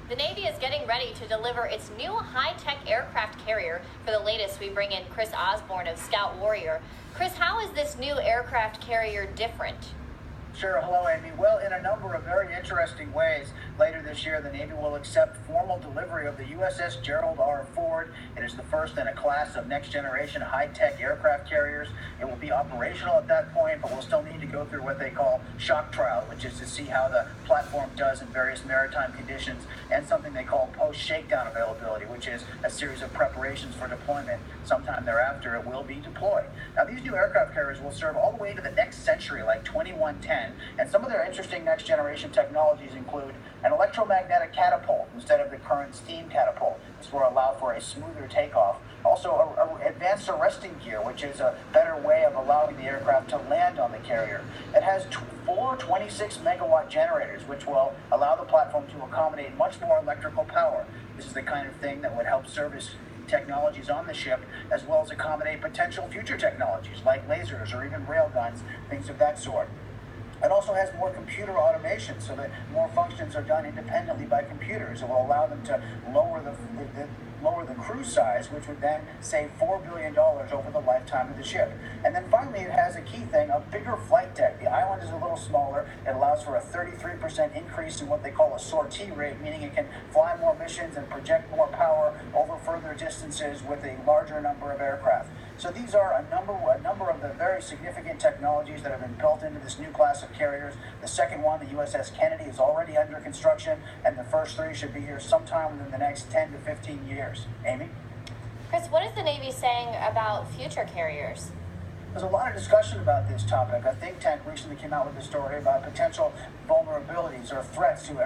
The Navy is getting ready to deliver its new high-tech aircraft carrier. For the latest, we bring in Chris Osborne of Scout Warrior. Chris, how is this new aircraft carrier different? Sure. Hello, Amy. Well, in a number of very interesting ways, later this year, the Navy will accept formal delivery of the USS Gerald Ford. It is the first in a class of next-generation high-tech aircraft carriers. It will be operational at that point, but we'll still need to go through what they call shock trial, which is to see how the platform does in various maritime conditions, and something they call post-shakedown availability, which is a series of preparations for deployment. Sometime thereafter, it will be deployed. Now, these new aircraft carriers will serve all the way to the next century, like 2110. And some of their interesting next generation technologies include an electromagnetic catapult instead of the current steam catapult. This will allow for a smoother takeoff. Also, advanced arresting gear, which is a better way of allowing the aircraft to land on the carrier. It has four 26 megawatt generators, which will allow the platform to accommodate much more electrical power. This is the kind of thing that would help service technologies on the ship, as well as accommodate potential future technologies like lasers or even railguns, things of that sort. It also has more computer automation, so that more functions are done independently by computers. It will allow them to lower the crew size, which would then save $4 billion over the lifetime of the ship. And then finally, it has a key thing, a bigger flight deck. The island is a little smaller. It allows for a 33% increase in what they call a sortie rate, meaning it can fly more missions and project more power over further distances with a larger number of aircraft. So these are a number of the very significant technologies that have been built into this new class of carriers. The second one, the USS Kennedy, is already under construction, and the first three should be here sometime within the next 10 to 15 years. Amy? Chris, what is the Navy saying about future carriers? There's a lot of discussion about this topic. A think tank recently came out with a story about potential vulnerabilities or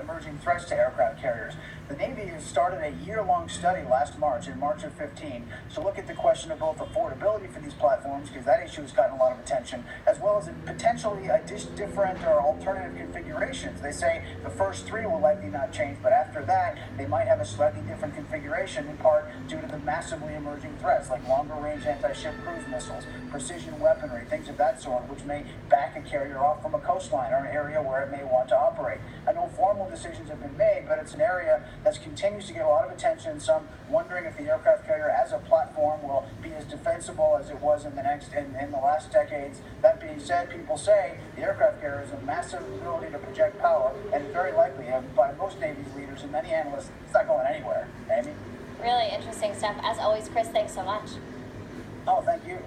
emerging threats to aircraft carriers. The Navy has started a year-long study last March, in March of 15, to look at the question of both affordability for these platforms, because that issue has gotten a lot of attention, as well as potentially different or alternative configurations. They say the first three will likely not change, but after that, they might have a slightly different configuration, in part due to the massively emerging threats like longer-range anti-ship cruise missiles, precision weaponry, things of that sort, which may back a carrier off from a coastline or an area where it may want to operate. I know formal decisions have been made, but it's an area that continues to get a lot of attention. Some wondering if the aircraft carrier as a platform will be as defensible as it was in the last decades. That being said, people say the aircraft carrier has a massive ability to project power, and very likely, by most Navy leaders and many analysts, it's not going anywhere. Amy? Really interesting stuff. As always, Chris, thanks so much. Oh, thank you.